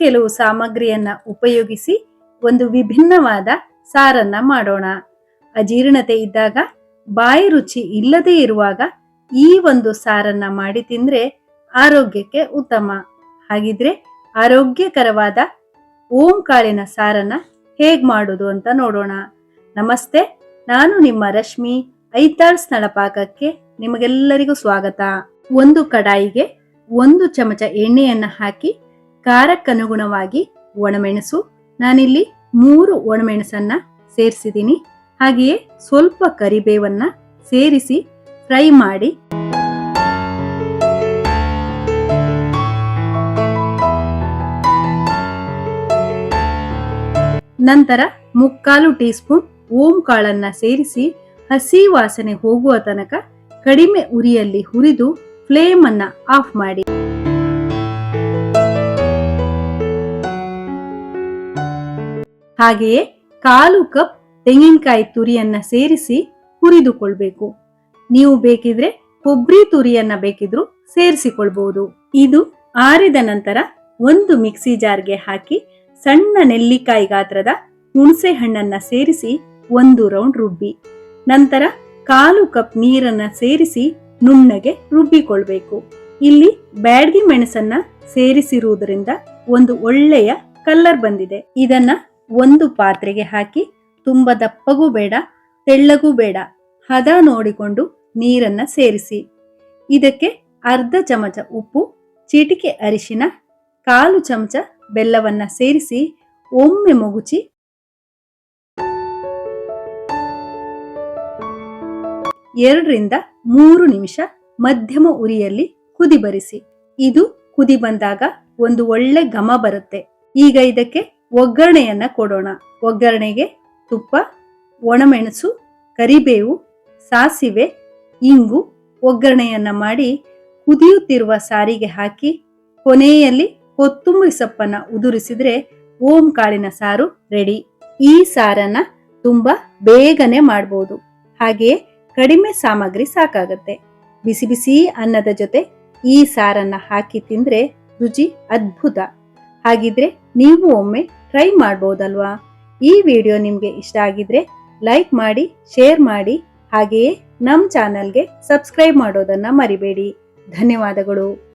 ಕೆಲವು ಸಾಮಗ್ರಿಯನ್ನ ಉಪಯೋಗಿಸಿ ಒಂದು ವಿಭಿನ್ನವಾದ ಸಾರನ್ನ ಮಾಡೋಣ. ಅಜೀರ್ಣತೆ ಇದ್ದಾಗ, ಬಾಯಿ ರುಚಿ ಇಲ್ಲದೆ ಇರುವಾಗ ಈ ಒಂದು ಸಾರನ್ನ ಮಾಡಿ ತಿಂದ್ರೆ ಆರೋಗ್ಯಕ್ಕೆ ಉತ್ತಮ. ಹಾಗಿದ್ರೆ ಆರೋಗ್ಯಕರವಾದ ಓಂ ಕಾಳಿನ ಸಾರನ್ನ ಹೇಗ್ ಮಾಡೋದು ಅಂತ ನೋಡೋಣ. ನಮಸ್ತೆ, ನಾನು ನಿಮ್ಮ ರಶ್ಮಿ. ಐತಾಳ್ ನಳಪಾಕಕ್ಕೆ ನಿಮಗೆಲ್ಲರಿಗೂ ಸ್ವಾಗತ. ಒಂದು ಕಡಾಯಿಗೆ 1 ಚಮಚ ಎಣ್ಣೆಯನ್ನ ಹಾಕಿ ಖಾರಕ್ಕನುಗುಣವಾಗಿ ಒಣಮೆಣಸು, ನಾನಿಲ್ಲಿ 3 ಒಣಮೆಣಸನ್ನ ಸೇರಿಸಿದ್ದೀನಿ. ಹಾಗೆಯೇ ಸ್ವಲ್ಪ ಕರಿಬೇವನ್ನ ಸೇರಿಸಿ ಫ್ರೈ ಮಾಡಿ ನಂತರ 3/4 ಟೀ ಸ್ಪೂನ್ ಓಂ ಕಾಳನ್ನ ಸೇರಿಸಿ ಹಸಿ ವಾಸನೆ ಹೋಗುವ ತನಕ ಕಡಿಮೆ ಉರಿಯಲ್ಲಿ ಹುರಿದು ಫ್ಲೇಮ್ ಅನ್ನ ಆಫ್ ಮಾಡಿ. ಹಾಗೆಯೇ 1/4 ಕಪ್ ತೆಂಗಿನಕಾಯಿ ತುರಿಯನ್ನ ಸೇರಿಸಿ ಹುರಿದುಕೊಳ್ಬೇಕು. ನೀವು ಬೇಕಿದ್ರೆ ಕೊಬ್ಬರಿ ತುರಿಯನ್ನ ಬೇಕಿದ್ರೂ ಸೇರಿಸಿಕೊಳ್ಬಹುದು. ಇದು ಆರಿದ ನಂತರ ಒಂದು ಮಿಕ್ಸಿ ಜಾರ್ಗೆ ಹಾಕಿ ಸಣ್ಣ ನೆಲ್ಲಿಕಾಯಿ ಗಾತ್ರದ ಹುಣಸೆ ಹಣ್ಣನ್ನ ಸೇರಿಸಿ 1 ರೌಂಡ್ ರುಬ್ಬಿ, ನಂತರ 1/4 ಕಪ್ ನೀರನ್ನ ಸೇರಿಸಿ ನುಣ್ಣಗೆ ರುಬ್ಬಿಕೊಳ್ಬೇಕು. ಇಲ್ಲಿ ಬ್ಯಾಡಗಿ ಮೆಣಸನ್ನ ಸೇರಿಸಿರುವುದರಿಂದ ಒಂದು ಒಳ್ಳೆಯ ಕಲರ್ ಬಂದಿದೆ. ಇದನ್ನ ಒಂದು ಪಾತ್ರೆಗೆ ಹಾಕಿ ತುಂಬ ದಪ್ಪಗೂ ಬೇಡ ತೆಳ್ಳಗೂ ಬೇಡ, ಹದ ನೋಡಿಕೊಂಡು ನೀರನ್ನ ಸೇರಿಸಿ. ಇದಕ್ಕೆ 1/2 ಚಮಚ ಉಪ್ಪು, ಚಿಟಿಕೆ ಅರಿಶಿನ, 1/4 ಚಮಚ ಬೆಲ್ಲವನ್ನ ಸೇರಿಸಿ ಒಮ್ಮೆ ಮಗುಚಿ 2 ರಿಂದ 3 ನಿಮಿಷ ಮಧ್ಯಮ ಉರಿಯಲ್ಲಿ ಕುದಿ ಬರಿಸಿ. ಇದು ಕುದಿ ಬಂದಾಗ ಒಂದು ಒಳ್ಳೆ ಘಮ ಬರುತ್ತೆ. ಈಗ ಇದಕ್ಕೆ ಒಗ್ಗರಣೆಯನ್ನ ಕೊಡೋಣ. ಒಗ್ಗರಣೆಗೆ ತುಪ್ಪ, ಒಣಮೆಣಸು, ಕರಿಬೇವು, ಸಾಸಿವೆ, ಇಂಗು ಒಗ್ಗರಣೆಯನ್ನ ಮಾಡಿ ಕುದಿಯುತ್ತಿರುವ ಸಾರಿಗೆ ಹಾಕಿ ಕೊನೆಯಲ್ಲಿ ಕೊತ್ತಂಬರಿ ಸೊಪ್ಪನ್ನ ಉದುರಿಸಿದ್ರೆ ಓಂ ಕಾಳಿನ ಸಾರು ರೆಡಿ. ಈ ಸಾರನ್ನ ತುಂಬಾ ಬೇಗನೆ ಮಾಡಬಹುದು. ಹಾಗೆಯೇ ಕಡಿಮೆ ಸಾಮಗ್ರಿ ಸಾಕಾಗತ್ತೆ. ಬಿಸಿ ಬಿಸಿ ಅನ್ನದ ಜೊತೆ ಈ ಸಾರನ್ನ ಹಾಕಿ ತಿಂದ್ರೆ ರುಚಿ ಅದ್ಭುತ. ಹಾಗಿದ್ರೆ ನೀವು ಒಮ್ಮೆ ಟ್ರೈ ಮಾಡಬಹುದಲ್ವಾ? ಈ ವಿಡಿಯೋ ನಿಮ್ಗೆ ಇಷ್ಟ ಆಗಿದ್ರೆ ಲೈಕ್ ಮಾಡಿ, ಶೇರ್ ಮಾಡಿ, ಹಾಗೆಯೇ ನಮ್ಮ ಚಾನಲ್ಗೆ ಸಬ್ಸ್ಕ್ರೈಬ್ ಮಾಡೋದನ್ನ ಮರಿಬೇಡಿ. ಧನ್ಯವಾದಗಳು.